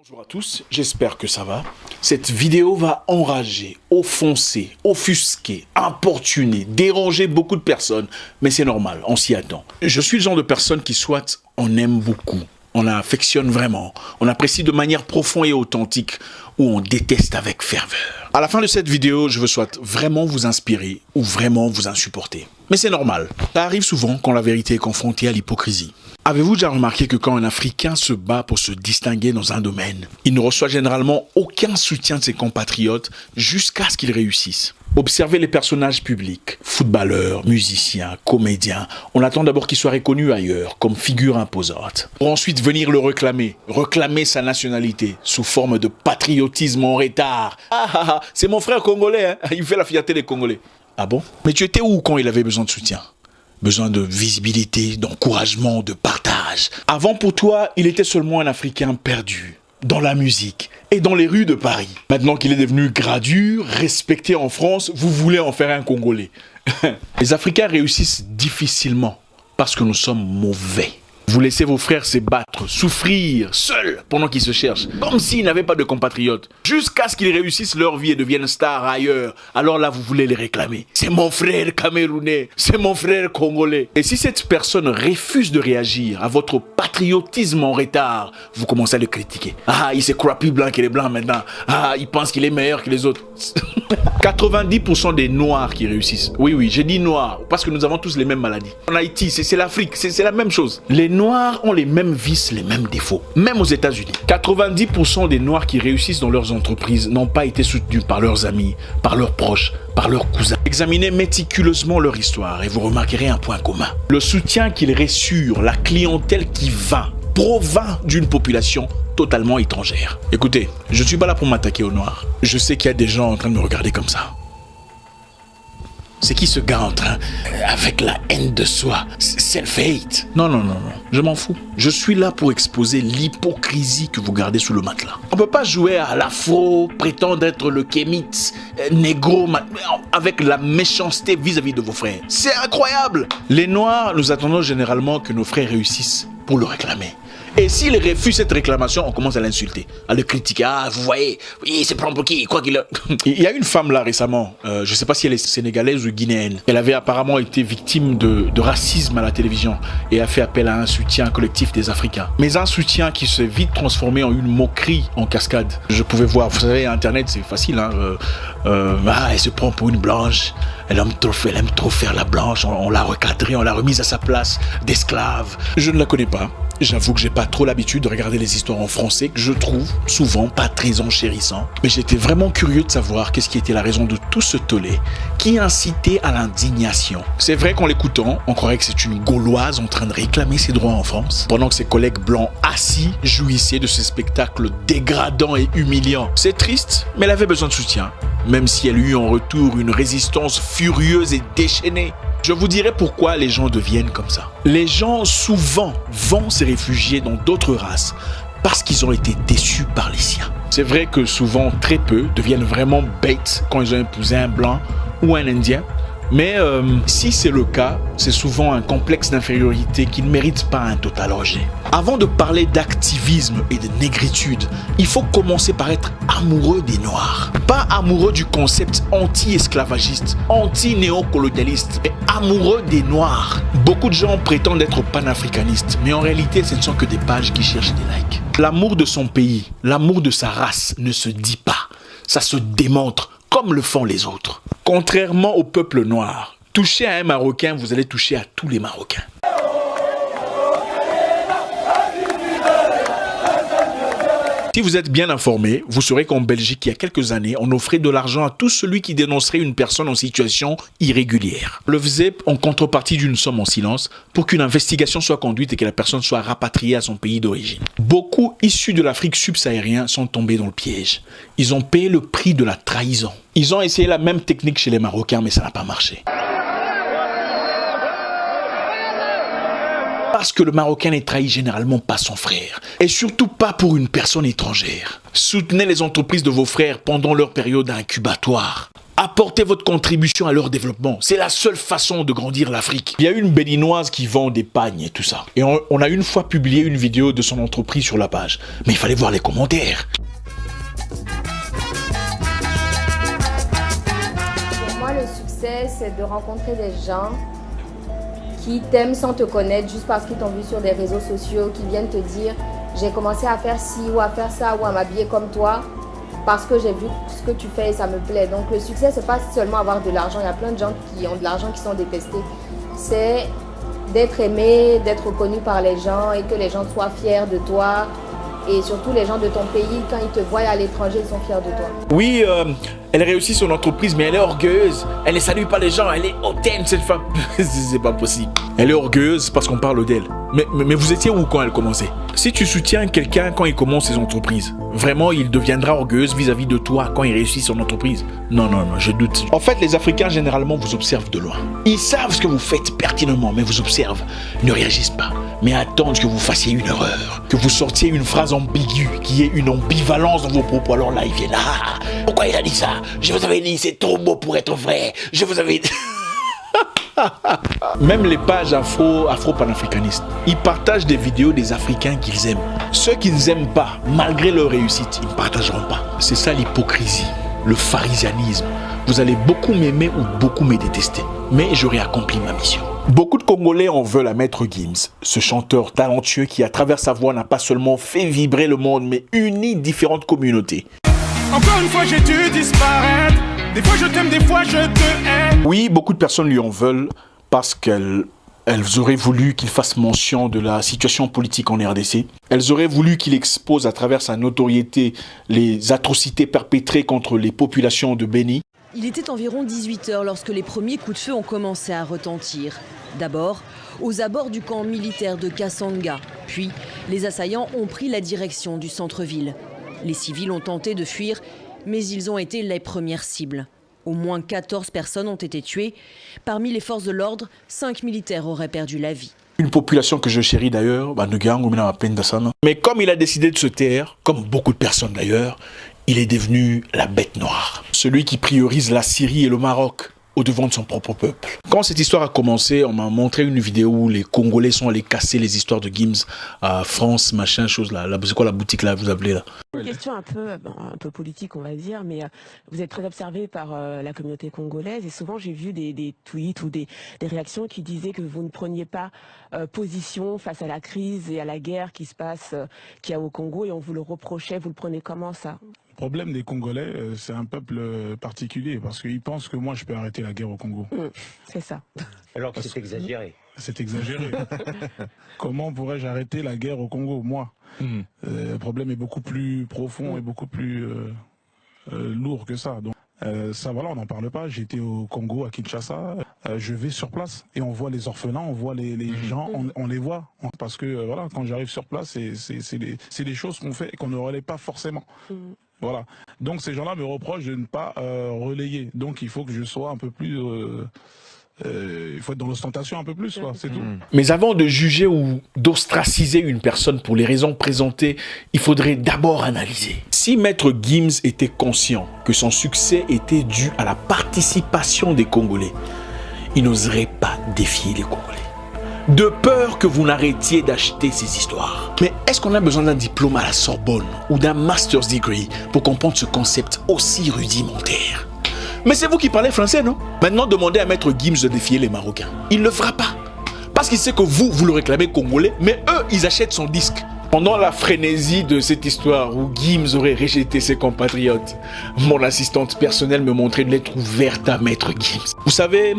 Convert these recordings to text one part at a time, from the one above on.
Bonjour à tous, j'espère que ça va. Cette vidéo va enrager, offenser, offusquer, importuner, déranger beaucoup de personnes. Mais c'est normal, on s'y attend. Je suis le genre de personne qui soit on aime beaucoup, on affectionne vraiment, on apprécie de manière profonde et authentique, ou on déteste avec ferveur. À la fin de cette vidéo, je veux soit vraiment vous inspirer ou vraiment vous insupporter. Mais c'est normal, ça arrive souvent quand la vérité est confrontée à l'hypocrisie. Avez-vous déjà remarqué que quand un Africain se bat pour se distinguer dans un domaine, il ne reçoit généralement aucun soutien de ses compatriotes jusqu'à ce qu'il réussisse? Observez les personnages publics, footballeurs, musiciens, comédiens. On attend d'abord qu'ils soient reconnus ailleurs, comme figure imposante, pour ensuite venir le réclamer sa nationalité, sous forme de patriotisme en retard. Ah, c'est mon frère congolais, hein? Il fait la fierté des Congolais. Ah bon? Mais tu étais où quand il avait besoin de soutien? Besoin de visibilité, d'encouragement, de partage. Avant, pour toi, il était seulement un Africain perdu, dans la musique et dans les rues de Paris. Maintenant qu'il est devenu gradure, respecté en France, vous voulez en faire un Congolais. Les Africains réussissent difficilement parce que nous sommes mauvais. Vous laissez vos frères se battre, souffrir, seuls, pendant qu'ils se cherchent, comme s'ils n'avaient pas de compatriotes, jusqu'à ce qu'ils réussissent leur vie et deviennent stars ailleurs. Alors là, vous voulez les réclamer. C'est mon frère camerounais, c'est mon frère congolais. Et si cette personne refuse de réagir à votre patriotisme en retard, vous commencez à le critiquer. Ah, il s'est croit plus blanc que les blancs maintenant. Ah, il pense qu'il est meilleur que les autres. 90% des noirs qui réussissent. Oui, j'ai dit noirs, parce que nous avons tous les mêmes maladies. En Haïti, c'est l'Afrique, c'est la même chose. Les noirs ont les mêmes vices, les mêmes défauts. Même aux États-Unis. 90% des noirs qui réussissent dans leurs entreprises n'ont pas été soutenus par leurs amis, par leurs proches, par leurs cousins. Examinez méticuleusement leur histoire et vous remarquerez un point commun. Le soutien qu'ils reçurent, la clientèle qui vint, provint d'une population totalement étrangère. Écoutez, je ne suis pas là pour m'attaquer aux noirs. Je sais qu'il y a des gens en train de me regarder comme ça. C'est qui ce gars en train, avec la haine de soi, self-hate? Non, je m'en fous. Je suis là pour exposer l'hypocrisie que vous gardez sous le matelas. On ne peut pas jouer à l'afro, prétendre être le kémite, négro, avec la méchanceté vis-à-vis de vos frères. C'est incroyable! Les noirs, nous attendons généralement que nos frères réussissent pour le réclamer. Et s'il refuse cette réclamation, on commence à l'insulter, à le critiquer. Ah, vous voyez, il se prend pour qui? Quoi qu'il a... Il y a une femme là récemment, je ne sais pas si elle est sénégalaise ou guinéenne. Elle avait apparemment été victime de racisme à la télévision et a fait appel à un soutien collectif des Africains. Mais un soutien qui s'est vite transformé en une moquerie en cascade. Je pouvais voir, vous savez, Internet c'est facile, hein. Elle se prend pour une blanche, elle aime trop faire la blanche, on l'a recadrée, on l'a remise à sa place d'esclave. Je ne la connais pas. J'avoue que j'ai pas trop l'habitude de regarder les histoires en français que je trouve souvent pas très enchérissant. Mais j'étais vraiment curieux de savoir qu'est-ce qui était la raison de tout ce tollé qui incitait à l'indignation. C'est vrai qu'en l'écoutant, on croirait que c'est une Gauloise en train de réclamer ses droits en France, pendant que ses collègues blancs assis jouissaient de ce spectacle dégradant et humiliant. C'est triste, mais elle avait besoin de soutien, même si elle eut en retour une résistance furieuse et déchaînée. Je vous dirai pourquoi les gens deviennent comme ça. Les gens souvent vont se réfugier dans d'autres races parce qu'ils ont été déçus par les siens. C'est vrai que souvent très peu deviennent vraiment bêtes quand ils ont épousé un blanc ou un indien. Mais si c'est le cas, c'est souvent un complexe d'infériorité qui ne mérite pas un total rejet. Avant de parler d'activisme et de négritude, il faut commencer par être amoureux des Noirs. Pas amoureux du concept anti-esclavagiste, anti-néocolonialiste, mais amoureux des Noirs. Beaucoup de gens prétendent être panafricanistes, mais en réalité, ce ne sont que des pages qui cherchent des likes. L'amour de son pays, l'amour de sa race ne se dit pas, ça se démontre comme le font les autres. Contrairement au peuple noir, toucher à un Marocain, vous allez toucher à tous les Marocains. Si vous êtes bien informé, vous saurez qu'en Belgique, il y a quelques années, on offrait de l'argent à tout celui qui dénoncerait une personne en situation irrégulière. On le faisait en contrepartie d'une somme en silence pour qu'une investigation soit conduite et que la personne soit rapatriée à son pays d'origine. Beaucoup issus de l'Afrique subsaharienne sont tombés dans le piège. Ils ont payé le prix de la trahison. Ils ont essayé la même technique chez les Marocains, mais ça n'a pas marché. Parce que le Marocain n'est trahi généralement pas son frère. Et surtout pas pour une personne étrangère. Soutenez les entreprises de vos frères pendant leur période incubatoire. Apportez votre contribution à leur développement. C'est la seule façon de grandir l'Afrique. Il y a une Béninoise qui vend des pagnes et tout ça. Et on a une fois publié une vidéo de son entreprise sur la page. Mais il fallait voir les commentaires. Pour moi, le succès, c'est de rencontrer des gens qui t'aiment sans te connaître, juste parce qu'ils t'ont vu sur des réseaux sociaux, qui viennent te dire « j'ai commencé à faire ci ou à faire ça ou à m'habiller comme toi ». Parce que j'ai vu ce que tu fais et ça me plaît. Donc le succès, c'est pas seulement avoir de l'argent. Il y a plein de gens qui ont de l'argent qui sont détestés. C'est d'être aimé, d'être reconnu par les gens et que les gens soient fiers de toi. Et surtout les gens de ton pays, quand ils te voient à l'étranger, ils sont fiers de toi. Oui, elle réussit son entreprise, mais elle est orgueilleuse. Elle ne salue pas les gens, elle est hautaine, cette femme. C'est pas possible. Elle est orgueilleuse parce qu'on parle d'elle. Mais vous étiez où quand elle commençait? Si tu soutiens quelqu'un quand il commence ses entreprises, vraiment, il deviendra orgueilleuse vis-à-vis de toi quand il réussit son entreprise. Non, je doute. En fait, les Africains, généralement, vous observent de loin. Ils savent ce que vous faites pertinemment, mais vous observent, ne réagissent pas. Mais attendent que vous fassiez une erreur, que vous sortiez une phrase ambiguë, qui ait une ambivalence dans vos propos. Alors là, ils viennent, ah, pourquoi il a dit ça? Je vous avais dit, c'est trop beau pour être vrai. Je vous avais dit... Même les pages afro-panafricanistes, ils partagent des vidéos des Africains qu'ils aiment. Ceux qu'ils n'aiment pas, malgré leur réussite, ils ne partageront pas. C'est ça l'hypocrisie, le pharisianisme. Vous allez beaucoup m'aimer ou beaucoup me détester, mais j'aurai accompli ma mission. Beaucoup de Congolais en veulent à Maître Gims, ce chanteur talentueux qui, à travers sa voix, n'a pas seulement fait vibrer le monde, mais uni différentes communautés. Encore une fois, j'ai dû disparaître. Des fois je t'aime, des fois je te hais. Oui, beaucoup de personnes lui en veulent parce qu'elles auraient voulu qu'il fasse mention de la situation politique en RDC. Elles auraient voulu qu'il expose à travers sa notoriété les atrocités perpétrées contre les populations de Béni. Il était environ 18 h lorsque les premiers coups de feu ont commencé à retentir. D'abord, aux abords du camp militaire de Kasanga. Puis, les assaillants ont pris la direction du centre-ville. Les civils ont tenté de fuir, mais ils ont été les premières cibles. Au moins 14 personnes ont été tuées. Parmi les forces de l'ordre, 5 militaires auraient perdu la vie. Une population que je chéris d'ailleurs, mais comme il a décidé de se taire, comme beaucoup de personnes d'ailleurs, il est devenu la bête noire. Celui qui priorise la Syrie et le Maroc au-devant de son propre peuple. Quand cette histoire a commencé, on m'a montré une vidéo où les Congolais sont allés casser les histoires de Gims à France, machin, chose là. C'est quoi la boutique là, vous appelez là? Une question un peu politique, on va dire, mais vous êtes très observé par la communauté congolaise et souvent j'ai vu des tweets ou des réactions qui disaient que vous ne preniez pas position face à la crise et à la guerre qui se passe, qu'il y a au Congo et on vous le reprochait. Vous le prenez comment ça? Le problème des Congolais, c'est un peuple particulier parce qu'ils pensent que moi je peux arrêter la guerre au Congo. C'est ça. Alors que c'est exagéré. C'est exagéré. Comment pourrais-je arrêter la guerre au Congo, moi? Le problème est beaucoup plus profond et beaucoup plus lourd que ça. Donc, ça, voilà, on n'en parle pas. J'étais au Congo, à Kinshasa. Je vais sur place et on voit les orphelins, on voit les gens, on les voit. Parce que, voilà, quand j'arrive sur place, c'est des choses qu'on fait et qu'on ne relaie pas forcément. Voilà. Donc ces gens-là me reprochent de ne pas relayer. Donc il faut que je sois un peu plus... il faut être dans l'ostentation un peu plus, c'est tout. Mais avant de juger ou d'ostraciser une personne pour les raisons présentées, il faudrait d'abord analyser. Si Maître Gims était conscient que son succès était dû à la participation des Congolais, il n'oserait pas défier les Congolais. De peur que vous n'arrêtiez d'acheter ces histoires. Mais est-ce qu'on a besoin d'un diplôme à la Sorbonne ou d'un master's degree pour comprendre ce concept aussi rudimentaire? Mais c'est vous qui parlez français, non? Maintenant, demandez à Maître Gims de défier les Marocains. Il ne le fera pas. Parce qu'il sait que vous le réclamez congolais, mais eux, ils achètent son disque. Pendant la frénésie de cette histoire où Gims aurait rejeté ses compatriotes, mon assistante personnelle me montrait une lettre ouverte à Maître Gims. Vous savez,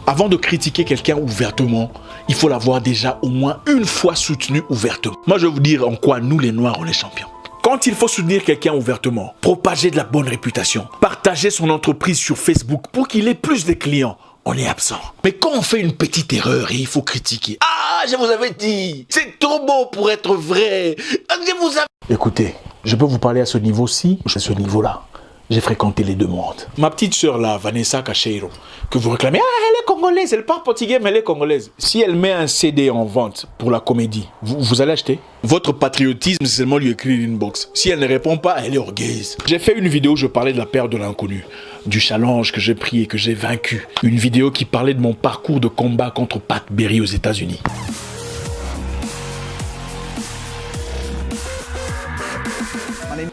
avant de critiquer quelqu'un ouvertement, il faut l'avoir déjà au moins une fois soutenu ouvertement. Moi, je vais vous dire en quoi nous, les Noirs, on est champions. Quand il faut soutenir quelqu'un ouvertement, propager de la bonne réputation, partager son entreprise sur Facebook pour qu'il ait plus de clients, on est absent. Mais quand on fait une petite erreur et il faut critiquer, ah, je vous avais dit, c'est trop beau pour être vrai, je vous avais... Écoutez, je peux vous parler à ce niveau-ci, à ce niveau-là. J'ai fréquenté les deux mondes. Ma petite sœur là, Vanessa Cacheiro, que vous réclamez, ah, elle est congolaise, elle parle portugais, mais elle est congolaise. Si elle met un CD en vente pour la comédie, vous allez acheter? Votre patriotisme, c'est seulement lui écrire une box. Si elle ne répond pas, elle est orgueilleuse. J'ai fait une vidéo où je parlais de la peur de l'inconnu, du challenge que j'ai pris et que j'ai vaincu. Une vidéo qui parlait de mon parcours de combat contre Pat Berry aux États-Unis.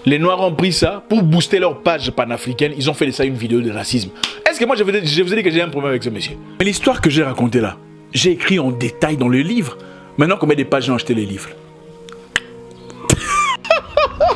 Les Noirs ont pris ça pour booster leur page panafricaine. Ils ont fait de ça une vidéo de racisme. Est-ce que moi je vous ai dit que j'ai un problème avec ce monsieur? Mais l'histoire que j'ai racontée là, j'ai écrit en détail dans le livre. Maintenant, combien de pages j'ai acheté les livres?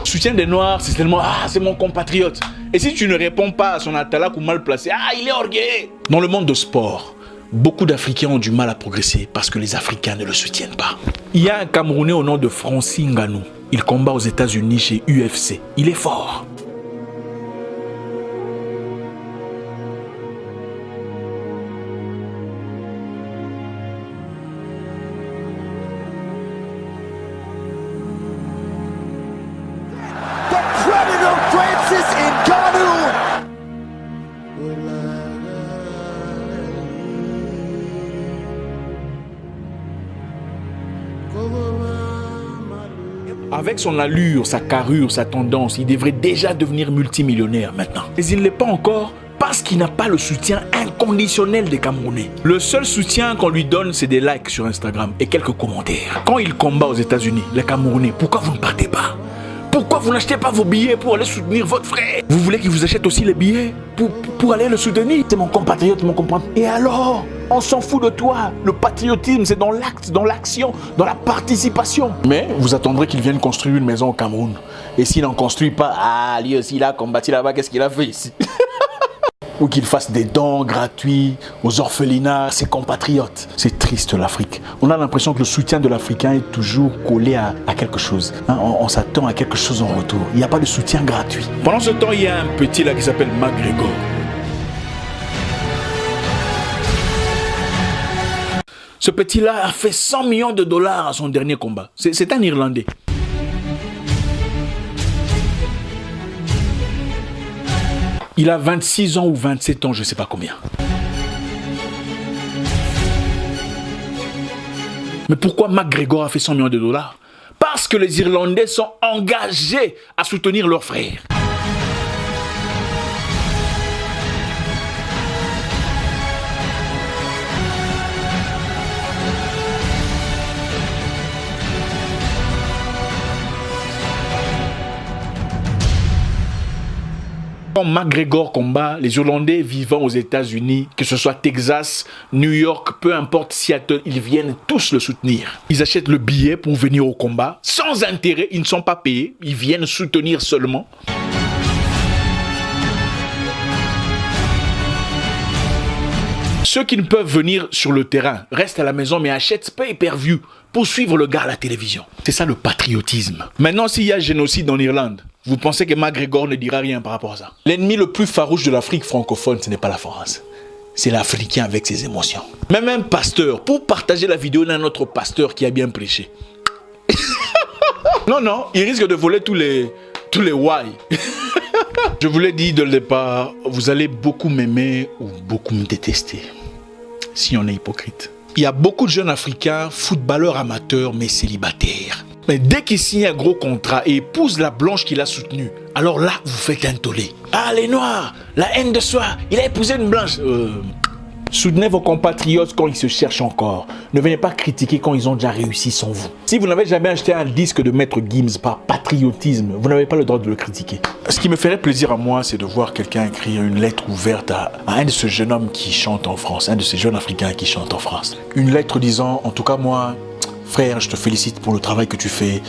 Soutien des Noirs, c'est tellement, ah, c'est mon compatriote. Et si tu ne réponds pas à son atalak ou mal placé, ah, il est orgueilleux. Dans le monde de sport, beaucoup d'Africains ont du mal à progresser parce que les Africains ne le soutiennent pas. Il y a un Camerounais au nom de Francis Ngannou. Il combat aux États-Unis chez UFC. Il est fort. Avec son allure, sa carrure, sa tendance, il devrait déjà devenir multimillionnaire maintenant. Mais il ne l'est pas encore parce qu'il n'a pas le soutien inconditionnel des Camerounais. Le seul soutien qu'on lui donne, c'est des likes sur Instagram et quelques commentaires. Quand il combat aux États-Unis, les Camerounais, pourquoi vous ne partez pas? Pourquoi vous n'achetez pas vos billets pour aller soutenir votre frère? Vous voulez qu'il vous achète aussi les billets pour aller le soutenir? C'est mon compatriote, mon compatriote. Et alors? On s'en fout de toi. Le patriotisme, c'est dans l'acte, dans l'action, dans la participation. Mais vous attendrez qu'il vienne construire une maison au Cameroun. Et s'il n'en construit pas, ah, lui aussi, il a combattu là-bas, qu'est-ce qu'il a fait ici? Ou qu'il fasse des dons gratuits aux orphelinats, ses compatriotes. C'est triste l'Afrique. On a l'impression que le soutien de l'Africain est toujours collé à quelque chose. Hein, on s'attend à quelque chose en retour. Il n'y a pas de soutien gratuit. Pendant ce temps, il y a un petit là qui s'appelle McGregor. Ce petit-là a fait 100 millions de dollars à son dernier combat. C'est un Irlandais. Il a 26 ans ou 27 ans, je ne sais pas combien. Mais pourquoi McGregor a fait 100 millions de dollars? Parce que les Irlandais sont engagés à soutenir leurs frères. Quand McGregor combat, les Irlandais vivant aux États-Unis, que ce soit Texas, New York, peu importe Seattle, ils viennent tous le soutenir. Ils achètent le billet pour venir au combat, sans intérêt, ils ne sont pas payés, ils viennent soutenir seulement. Ceux qui ne peuvent venir sur le terrain restent à la maison mais achètent pay-per-view pour suivre le gars à la télévision. C'est ça le patriotisme. Maintenant, s'il y a génocide en Irlande, vous pensez que McGregor ne dira rien par rapport à ça? L'ennemi le plus farouche de l'Afrique francophone, ce n'est pas la France. C'est l'Africain avec ses émotions. Même un pasteur, pour partager la vidéo d'un autre pasteur qui a bien prêché. Non, il risque de voler tous les why. Je vous l'ai dit dès le départ, vous allez beaucoup m'aimer ou beaucoup me détester, si on est hypocrite. Il y a beaucoup de jeunes Africains, footballeurs amateurs, mais célibataires. Mais dès qu'il signe un gros contrat et épouse la blanche qu'il a soutenue, alors là, vous faites un tollé. Ah, les Noirs, la haine de soi, il a épousé une blanche. Soutenez vos compatriotes quand ils se cherchent encore. Ne venez pas critiquer quand ils ont déjà réussi sans vous. Si vous n'avez jamais acheté un disque de Maître Gims par patriotisme, vous n'avez pas le droit de le critiquer. Ce qui me ferait plaisir à moi, c'est de voir quelqu'un écrire une lettre ouverte à un de ces jeunes hommes qui chantent en France, un de ces jeunes Africains qui chantent en France. Une lettre disant, en tout cas moi, frère, je te félicite pour le travail que tu fais.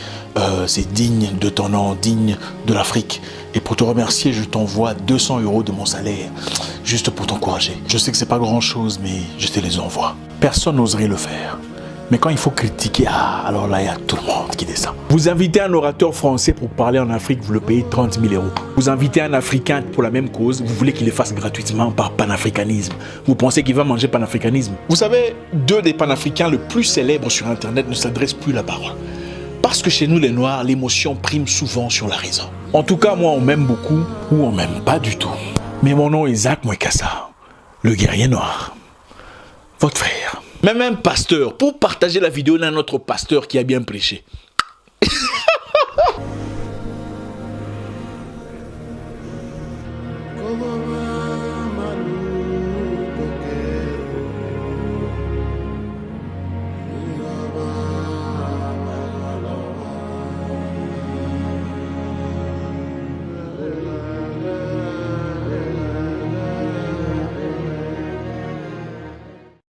C'est digne de ton nom, digne de l'Afrique. Et pour te remercier, je t'envoie 200 € de mon salaire, juste pour t'encourager. Je sais que c'est pas grand-chose, mais je te les envoie. Personne n'oserait le faire. Mais quand il faut critiquer, alors là, il y a tout le monde qui descend. Vous invitez un orateur français pour parler en Afrique, vous le payez 30 000 €. Vous invitez un Africain pour la même cause, vous voulez qu'il le fasse gratuitement par panafricanisme. Vous pensez qu'il va manger panafricanisme? Vous savez, deux des panafricains les plus célèbres sur Internet ne s'adressent plus la parole. Parce que chez nous les Noirs, l'émotion prime souvent sur la raison. En tout cas, moi on m'aime beaucoup ou on m'aime pas du tout. Mais mon nom est Zach Mwekassa, le guerrier noir. Votre frère. Même un pasteur, pour partager la vidéo d'un autre pasteur qui a bien prêché.